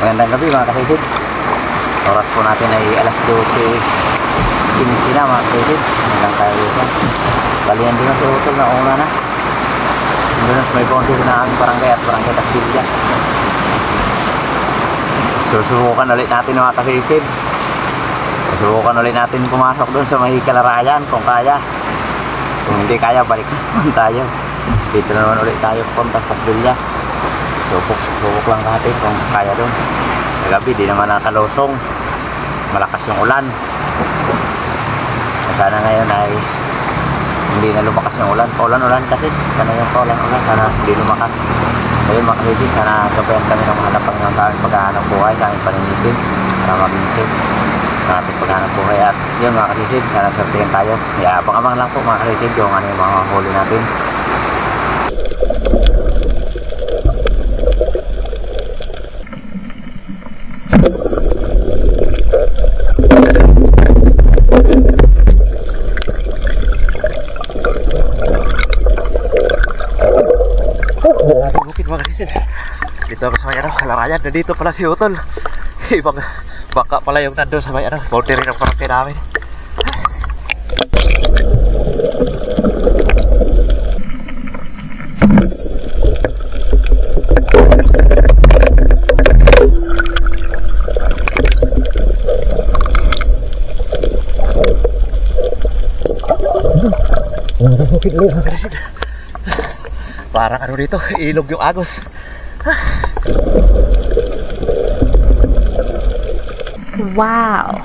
Magandang gabi mga kasisig. Oras po natin ay alas 12:15 na mga kasisig. Hanggang tayo dito. Balihan din sa utol na una na. Doon may konti na aming barangay at barangay Castilla. Susubukan ulit natin mga kasisig. Susubukan ulit natin pumasok doon sa may Kalarayan kung kaya. Kung hindi kaya, balik naman tayo. Dito naman ulit tayo punta sa Castilla. Subok lang natin kung kaya doon. Kagabi di naman nakalusong, malakas yung ulan. Sana ngayon ay hindi na lumakas yung ulan. Paulan-ulan kasi, sana yung paulan-ulan, sana hindi lumakas. So yun mga kasisig, sana gabayan kami ng mga lapang ng aming paghahanap buhay, aming paninisid para mag-inisip sa ating paghahanap buhay. At yun mga kasisig, sana sortihin tayo. Abang-abang lang po mga kasisig yung ano yung mga huli natin. Bukit mga kasisig. Dito ako sa may Kalarayan. Nandito pala si Utol. Ibang baka pala yung nandun sa may boundary ng parangkay namin. Bukit ulit mga kasisig. Parang ano dito, ilog yung agos. Wow.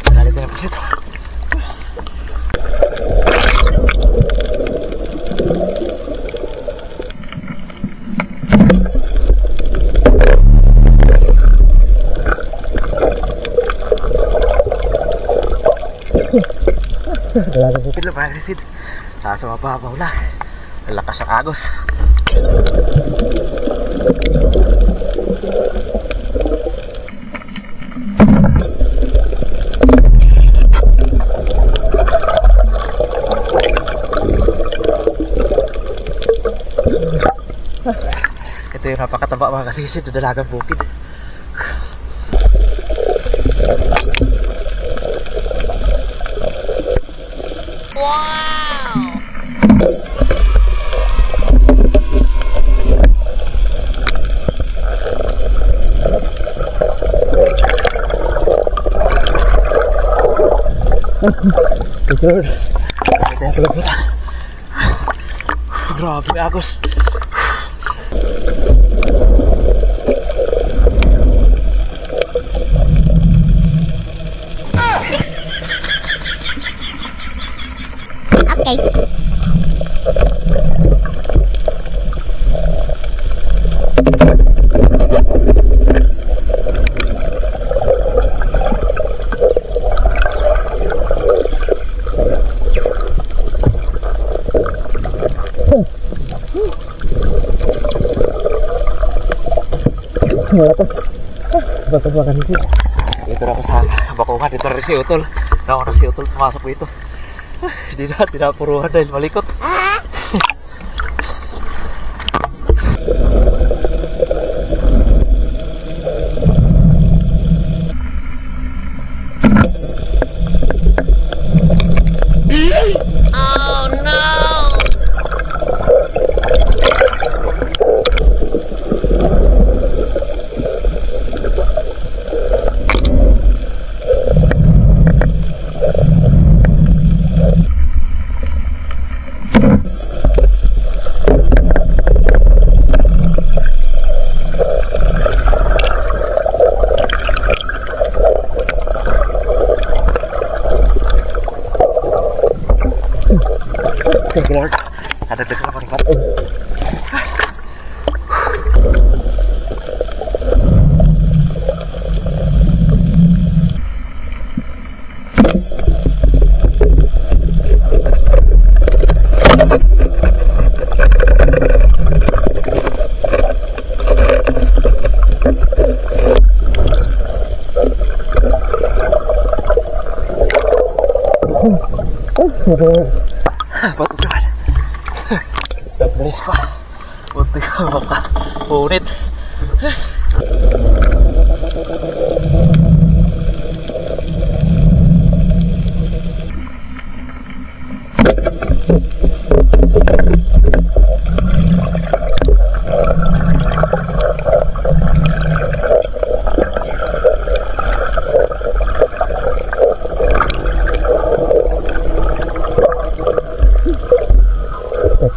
Galit na po siya. Dalagang bukid lang mga kasisig. Sa mababaw lang. Ang lakas ng agos. Ito yung napakataba mga kasisig na dalagang bukid. Wow! Ito yung palaputan. Grabe agos. Okay. Bato-bakan itu. Dito na ako sa bakungan. Dito rin si Utol. Nauna na si Utol pumasok dito. Hindi na tinapuruhan dahil malikot. Oh no! Patujuan. Nagbilis pa. Muntik ka makapunit.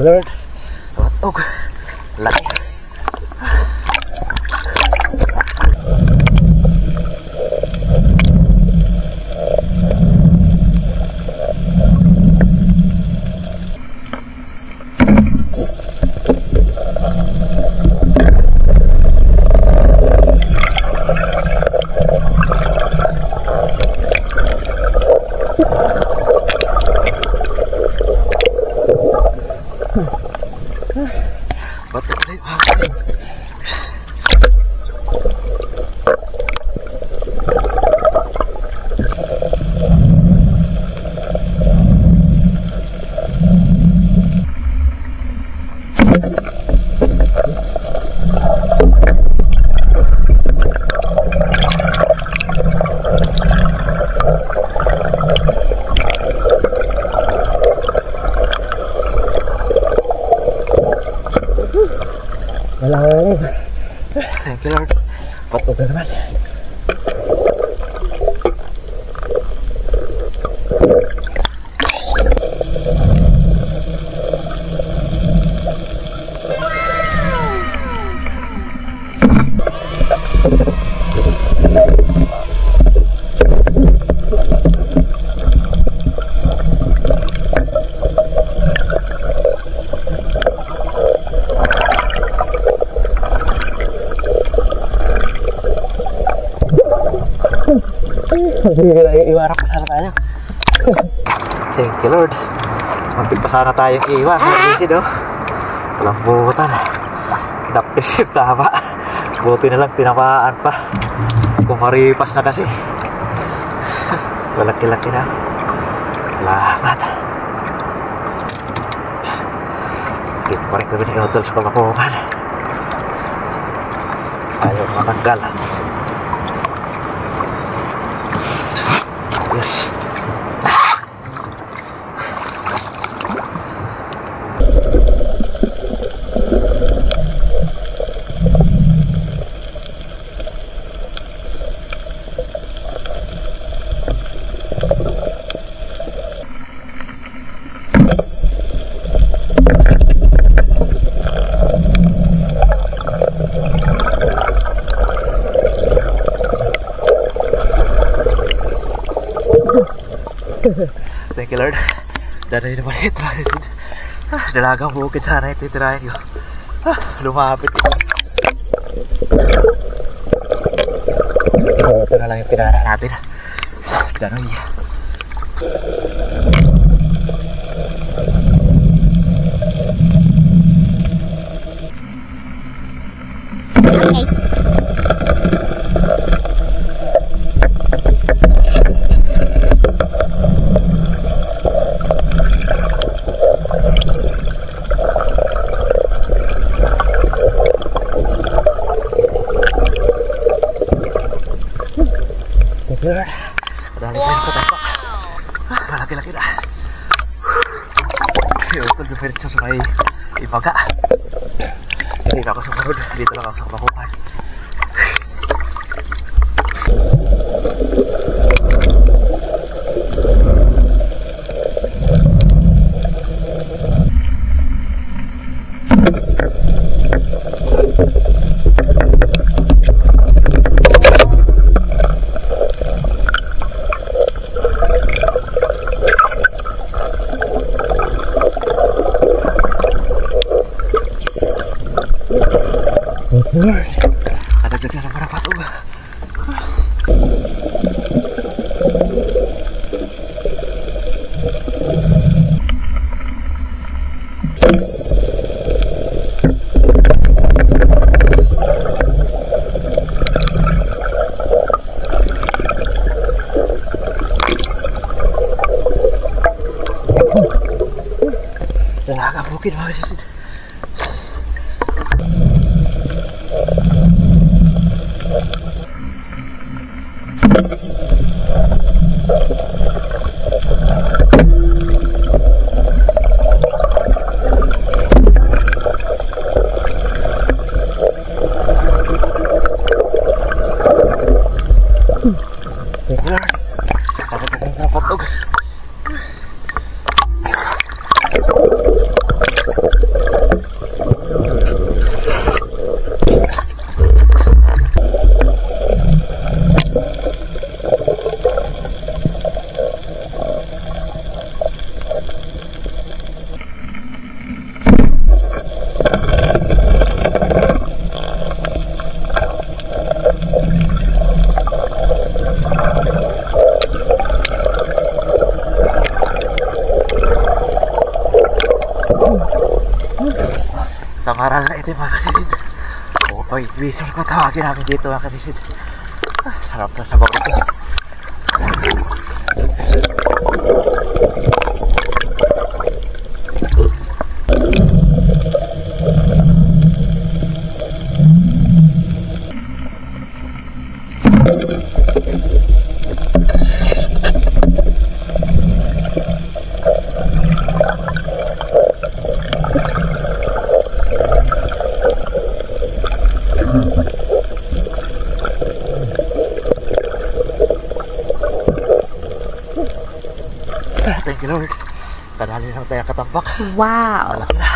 Lord, matog, laki. Malamig. Thank you Lord. Patog na naman. Hindi na iiwarak pa sana tayo. Thank you Lord. Mampig pa sana tayo iiwan. Easy no? Walang butan. Dapis yung tama. Buti na lang tinapaan pa. Kung maripas na kasi. Malaki-laki na. Salamat. Dito pa rin kami ni Otol sa Kamakuman. Ayaw matanggal. Yes. Thank you Lord. Dahil naman ito. Dalagang bukid sana ito itirahin ko. Lumapit ito. Ito na lang yung pinara natin. Gano'n yan. Lord, madali tayo patapak. Malaki-laki na. Ito, diferensya sa may ipaga. Hindi na ako sa parod. Dito lang ako sa Kamakuman. Lord, ada gede na marapat uga. kapatog. Sa maral na ito mga kasisid. Oy, whistle ko tawagin namin dito mga kasisid. Sarap na sabaw ito. Thank you Lord. Kadali lang tayo katampak. Wow. Malaki na.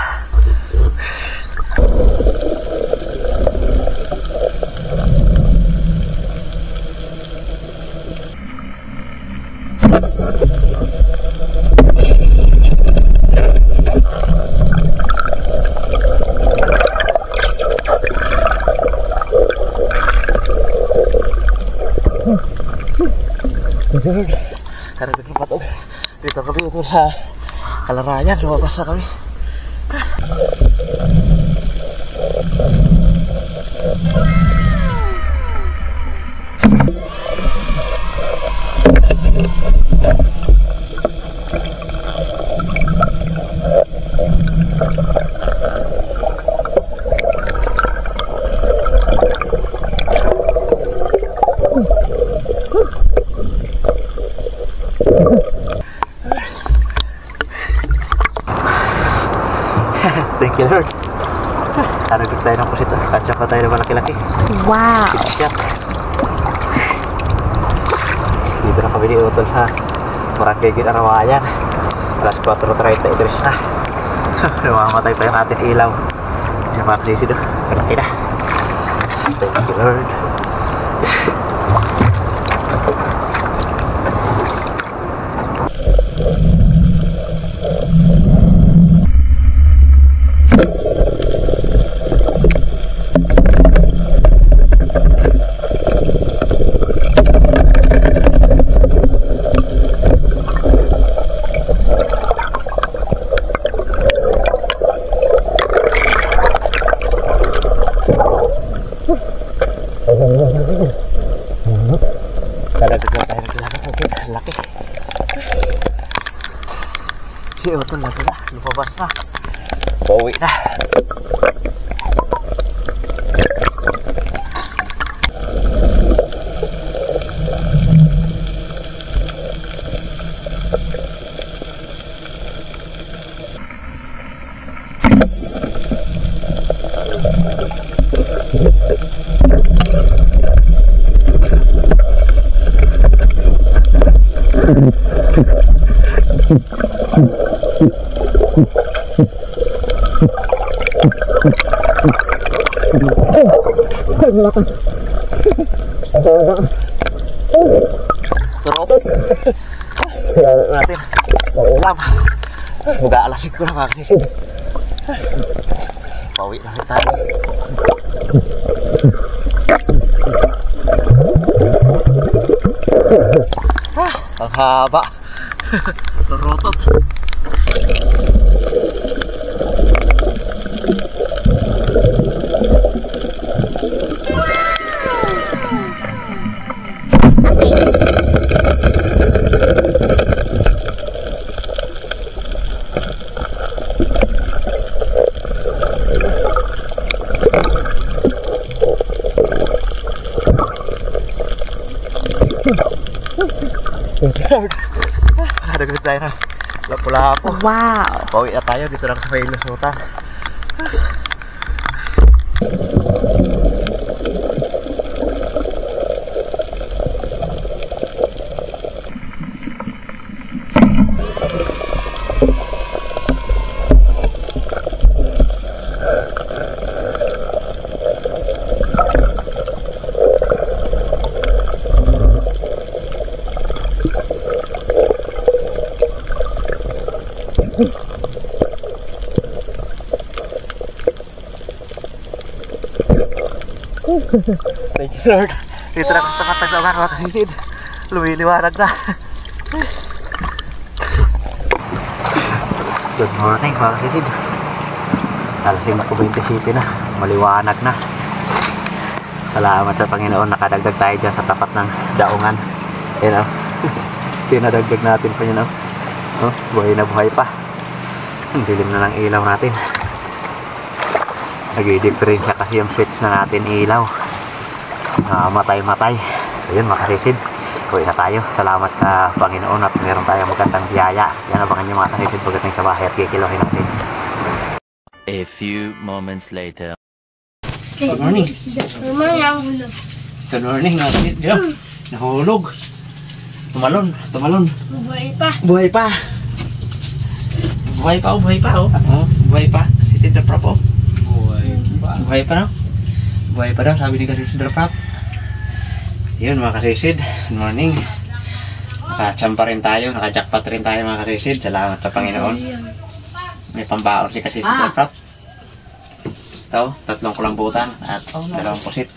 Lord, karagdag ng patog. Dito kami ito sa Kalarayan, lumabas na kami. Thank you Lord. Haragod tayo ng kusito. Katsa pa tayo ng malaki-laki. Wow. Kitsak. Dito na kami di utol sa Maragigit Arawayan. Alas 4:33 na. Namamatay pa yung ating ilaw. Yung mga klisi doon. Malaki na. Thank you Lord. Kadagdag na tayo ng kailangan. Okay, laki. Si Otol na ito na. Lumabas na. Pauwi na. Turotot. Kaya natin ulam. Mag-aalasik ko na mga kasisid. Pauwi na rin tayo. Ang haba. Turotot. Haragod tayo na lapo-lapo. Wow. Pauwi na tayo dito lang sa may lusutan. Thank you Lord. Dito na sa tapat ng daungan mga kasisid. Lumiliwanag na. Good morning mga kasisid. Alas 5:27 na. Maliwanag na. Salamat sa Panginoon. Nakadagdag tayo dyan sa tapat ng daungan. Yan o. Pinadagdag natin pa yun o. Oh, buhay na buhay pa. Dilim na ng ilaw natin. Nag-i-differensya kasi yung switch na natin ilaw. Matay-matay. Ayun mga kasisid. Uwi na tayo. Salamat sa Panginoon at meron tayong magandang biyaya. Yan abangan nyo mga kasisid pagdating sa bahay at kikilohin natin. A few moments later. Good morning. Good morning mga kasisid. Nahulog. Tumalon. Buhay pa. Buhay pa. Buhay pa oh. Buhay pa. Si Sidra Prop oh. Buhay pa no? Buhay pa daw sabi ni kasi Sidra Prop. Yun mga kasisid. Good morning. Nakachampa rin tayo. Nakajackpot rin tayo mga kasisid. Salamat sa Panginoon. May pambaon si kasi Sidra Prop. Ito, 3 kulambutan at 2 pusit.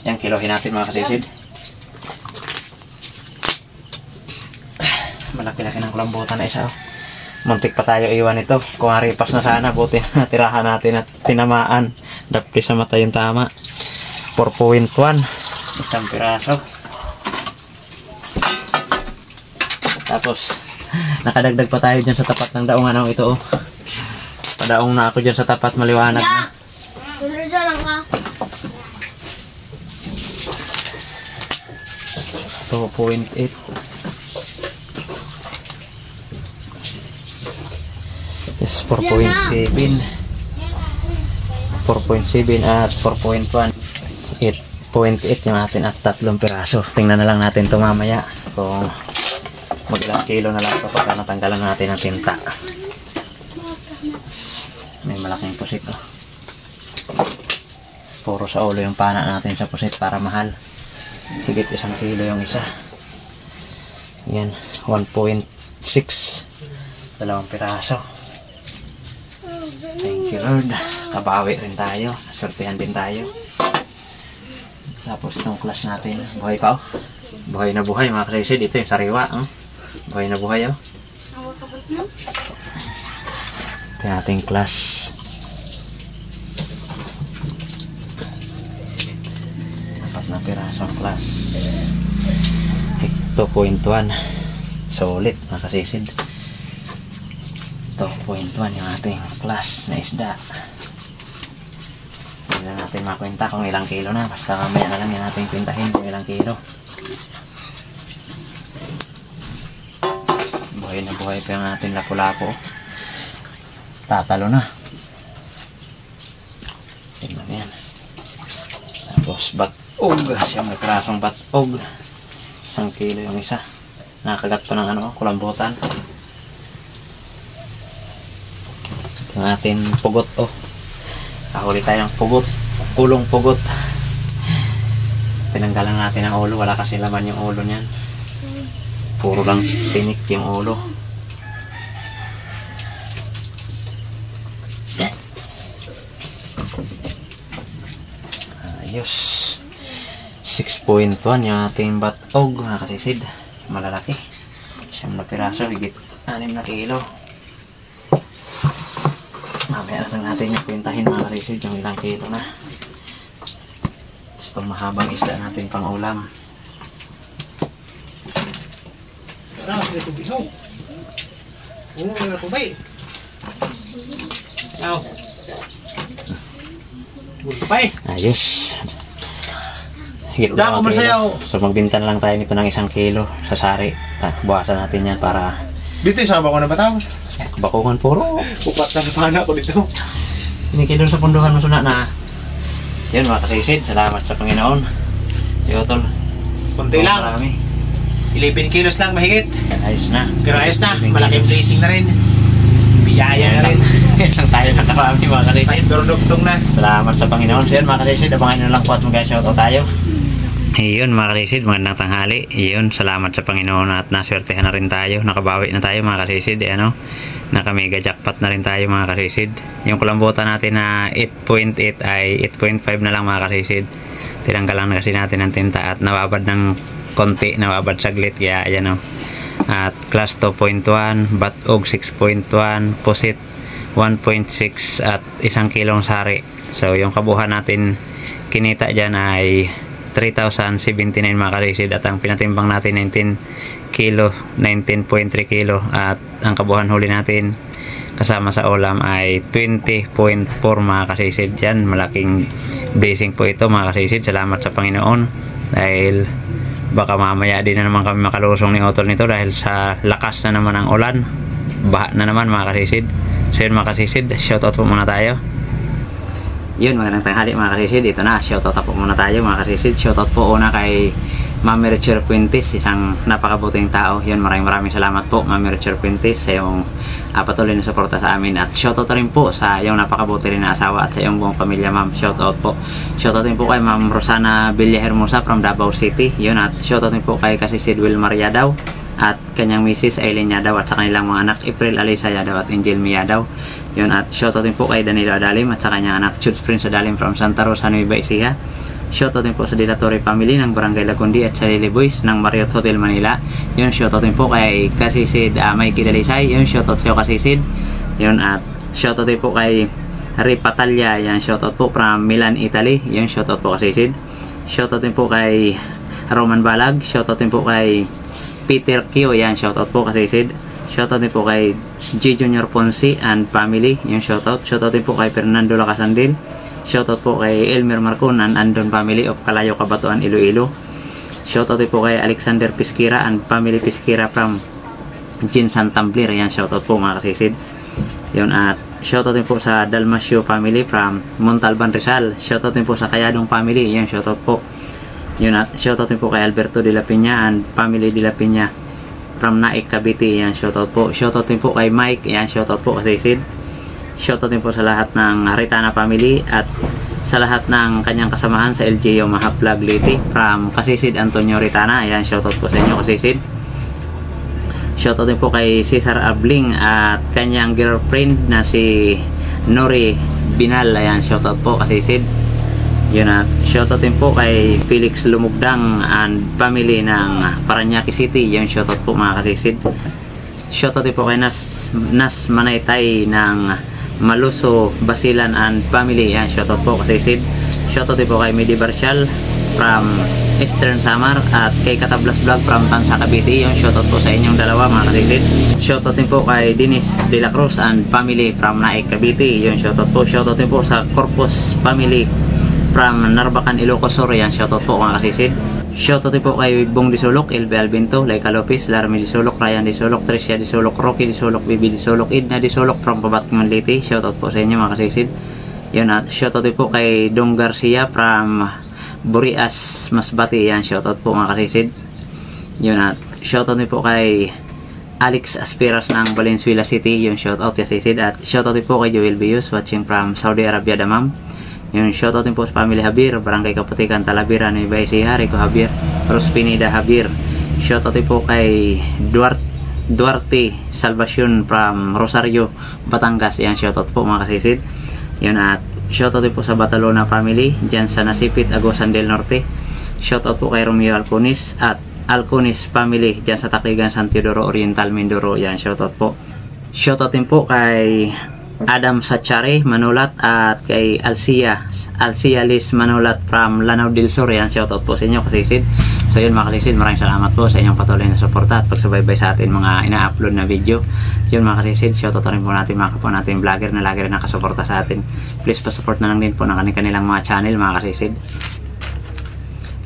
Yan, kilohin natin mga kasisid. Malaki-laki ng kulambutan na isa oh. Muntik pa tayo iwan ito. Kung haripas na sana, buti na tirahan natin at tinamaan. Dapli sa mata yung tama. 4.1 isang piraso. Tapos nakadagdag pa tayo dyan sa tapat ng daungan ito oh. Padaong na ako dyan sa tapat, maliwanag na. 2.8. Yes, 4.7 at 4.1 8.8 yung atin at 3 piraso. Tingnan na lang natin ito mamaya kung mag-ilang kilo na lang kapag natanggalan natin ang tinta. May malaking pusit oh. Puro sa ulo yung pana natin sa pusit para mahal. Higit 1 kilo yung isa. Yan, 1.6 2 piraso. Thank you Lord. Kabawi rin tayo. Sortihan din tayo. Tapos itong class natin. Buhay pa oh. Buhay na buhay mga kasisid. Ito yung sariwa oh. Buhay na buhay oh. Ito yung ating class. Apat na pirasong class. 2.1 solid mga kasisid. 2.1 yung ating class na isda. Hindi na natin makwenta kung ilang kilo na. Basta mamaya na lang yan natin kwentahin kung ilang kilo. Buhay na buhay pa yung ating lapu-lapo. Tatalo na. Tingnan yan. Tapos bat-og. Siyang may prasong bat-og. 1 kilo yung isa. Nakagat pa ng kulambutan. Yung ating pugot oh. Kahuli tayo ng pugot. Ulong pugot. Tinanggalan natin ang ulo. Wala kasi laman yung ulo niyan. Puro lang tinik yung ulo. Ayos. 6.1 yung ating bat-og mga kasisid. Malalaki. 9 na piraso. Higit 6 na kilo. Mamaya na lang natin yung kwentahin mga kasisid yung ilang kilo na. Itong mahabang isda natin pang ulam. Ayos. Higit na kilo. So magbintan lang tayo nito ng 1 kilo sa sari. Buwasan natin yan para dito yung sama ko na batawos. Bakungan puro. Pupat na sana ko dito. Inikilo sa punduhan mo suna na. Yun mga kasisid, salamat sa Panginoon. Yo tol. Kunti lang. Marami. 11 kilos lang mahigit. Ayos na. Pero ayos na. Malaking blessing na rin. Biyaya na rin. Isang tayo na karami mga kasisid. Durdugtong na. Salamat sa Panginoon. So yun mga kasisid, abangan nyo lang po at mag-shoutout tayo. Iyon mga kasisid, magandang tanghali. Iyon, salamat sa Panginoon at naswertehan na rin tayo. Nakabawi na tayo mga kasisid. Naka mega jackpot na rin tayo mga kasisid. Yung kulambutan natin na 8.8 ay 8.5 na lang mga kasisid. tinanggalan na kasi natin ng tinta at nababad ng konti, nababad saglit, kaya ayan o. At class 2.1, batog 6.1, pusit 1.6 at 1 kilong sari. So yung kabuhan natin kinita dyan ay 3,079 mga kalisid, at ang pinatimbang natin 19 kilo, 19.3 kilo, at ang kabuhan huli natin kasama sa ulam ay 20.4 mga kasisid. Yan, malaking blessing po ito mga kasisid. Salamat sa Panginoon, dahil baka mamaya din na naman kami makalusong ni Otol nito dahil sa lakas na naman ang ulan, baha na naman mga kasisid. So yun mga kasisid, shoutout po muna tayo. Yun, magandang tanghali mga kasisid. Ito na, shoutout po muna tayo mga kasisid. Shoutout po una kay Mami Richard Puentes, isang napakabuting tao. Yun, maraming salamat po Mami Richard Puentes sa yung patuloy na suporta sa amin. At shoutout rin po sa yung napakabuti rin na asawa at sa yung buong pamilya ma'am. Shoutout po. Shoutout din po kay Ma'am Rosana Villahermosa from Davao City. Yun, at shoutout din po kay kasisid Wilmar Yadaw at kanyang Mrs. Aileen Yadaw at sa kanilang mga anak April Alisa Yadaw at Angel Miyadaw. Yun, at shoutout din po kay Danilo Adalim at sa kanyang anak Chuds Prince Adalim from Santa Rosa, Nueva Ecija. Shoutout din po sa Dilatore family ng Barangay Lagundi at sa Lily Boys ng Marriott Hotel Manila. Yun, shoutout din po kay kasisid Mikey Dalisay. Yun, shoutout sa iyo kasisid. Yun, at shoutout din po kay Ripatalya. Yan, shoutout po from Milan, Italy. Yun, shoutout po kasisid. Shoutout din po kay Roman Balag. Shoutout din po kay Peter Q. Yan, shoutout po kasisid. Shoutout din po kay G. Junior Ponce and family. Yung shoutout. Shoutout din po kay Fernando Lacasandil. Shoutout po kay Elmer Marcon and Andon family of Calayo, Cabatuan, Iloilo. Shoutout din po kay Alexander Pisquira and family Pisquira from Jinsan Tamblir. Yan, shoutout po mga kasisid. Yun, at shoutout din po sa Dalmasio family from Montalban, Rizal. Shoutout din po sa Kayadong family. Yan, shoutout po. Yun, at shoutout din po kay Alberto de la Peña and family de la Peña from Naik, Cavite. Yan, shoutout po. Shoutout din po kay Mike. Yan, shoutout po kasisid. Shoutout din po sa lahat ng Haritana family at sa lahat ng kanyang kasamahan sa LGU Mahaplag Liti from kasisid Antonio Ritana. Ayan, shoutout po sa inyo kasisid. Shoutout din po kay Cesar Abling at kanyang girlfriend na si Nori Binal. Ayan, shoutout po kasisid. Yun, at shoutout din po kay Felix Lumugdang and family ng Parañaque City. Yun, shoutout po mga kasisid. Shoutout din po kay Nas Manaytay ng Maluso, Basilan and family. Yan, shoutout po kasisid. Shoutout din po kay Midi Barcial from Eastern Samar at kay Katablas Vlog from Tansa, Cavite. Yung shoutout po sa inyong dalawa mga kasisid. Shoutout din po kay Dennis De La Cruz and family from Naik, Cavite. Yung shoutout po. Shoutout din po sa Corpus family from Narbacan, Ilocos Sur. Yan, shoutout po mga kasisid. Shoutout din po kay Bong Disulok, Elbe Albinto, Laika Lopez, Larmy Disulok, Ryan Disulok, Tricia Disulok, Rocky Disulok, Bibi Disulok, Idna Disulok from Pabatkingan Liti. Shoutout po sa inyo mga kasisid. Yun, at shoutout din po kay Dong Garcia from Burias, Masbati. Yan, shoutout po mga kasisid. Yun, at shoutout din po kay Alex Aspiras ng Valenzuela City. Yung shoutout kasisid. At shoutout din po kay Joel Bius watching from Saudi Arabia, Damam. Yung shoutout din po sa family Habir, Barangay Kaputikan, Talavera, Nueva Ecija, Rico Habir, Rospinida Habir. Shoutout din po kay Duarte Salvacion from Rosario, Batangas. Yan, shoutout po mga kasisid. Yun, at shoutout din po sa Batalona family dyan sa Nasipit, Agusan del Norte. Shoutout po kay Romeo Alconis at Alconis family dyan sa Takligan, San Teodoro Oriental, Mindoro. Yan, shoutout po. Shoutout din po kay Adam Sachare Manulat at kay Alcia Liz Manulat from Lanao del Sur. Yan, shoutout po sa inyo kasisid. So yun mga kasisid, maraming salamat po sa inyong patuloy na suporta at pagsubaybay sa atin mga ina-upload na video. Yun mga kasisid, shoutout rin po natin mga kapwa natin vlogger na lagi rin nakasuporta sa atin. Please pa-support na lang din po ng kanilang mga channel mga kasisid.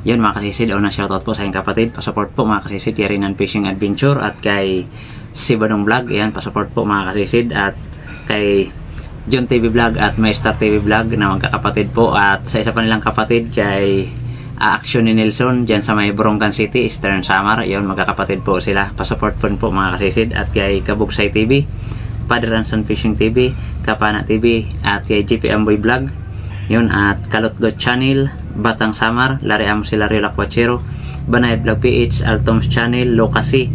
Yun mga kasisid, una shoutout po sa inyong kapatid, pa-support po mga kasisid kay Rinan Fishing Adventure at kay Sibadong Vlog. Yan, pa-support po mga kasisid, at kay John TV Vlog at Maestar TV Vlog na magkakapatid po, at sa isa pa nilang kapatid kay Action ni Nelson dyan sa may Borongan City, Eastern Samar. Yun, magkakapatid po sila, pasupport po mga kasisid. At kay Kabugsay TV, Padre Ranson Fishing TV, Kapana TV at kay GP Amboy Vlog. Yun, at Kalotgot Channel, Batang Samar, Lariam Silario Lakwachero, Banay Vlog PH, Altoms Channel, Lokasi,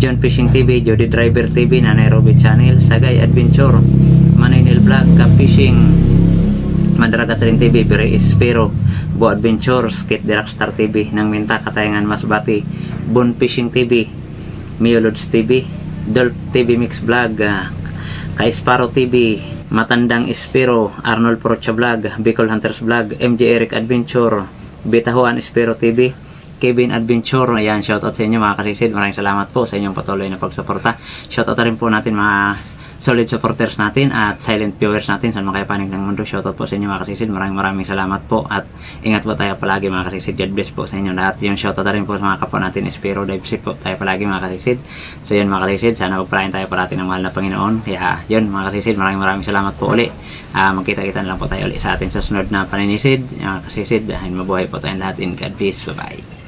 John Fishing TV, Jody Driver TV, Nanay Robby Channel, Sagay Adventure, Maninil Vlog, Camp Fishing, Mandaragat rin TV, Pire Espero, Bo Adventures, Kit the Rockstar TV, Nang Minta, Katayangan Masbati, Boon Fishing TV, Miolods TV, Dolp TV Mix Vlog, Kay Sparrow TV, Matandang Espiro, Arnold Procha Vlog, Bicol Hunters Vlog, MJ Eric Adventure, Betahuan Espiro TV, Kevin Adventure. Ayan, shoutout sa inyo mga kasisid. Maraming salamat po sa inyong patuloy na pagsuporta. Shoutout rin po natin mga solid supporters natin at silent viewers natin sa mga kayapanig ng mundo. Shoutout po sa inyo mga kasisid. Maraming salamat po at ingat po tayo palagi mga kasisid. God bless po sa inyo lahat. Yung shoutout rin po sa mga kapwa natin Espiro Dive Ship po tayo palagi mga kasisid. So yun mga kasisid, sana pagpalain tayo parati ng mahal na Panginoon. Kaya yun mga kasisid, maraming salamat po uli. Magkita-kita na lang po tayo ulit sa atin sa sunod na paninisid mga kasisid. Mabuhay po tayong lahat in God bless. Bye bye.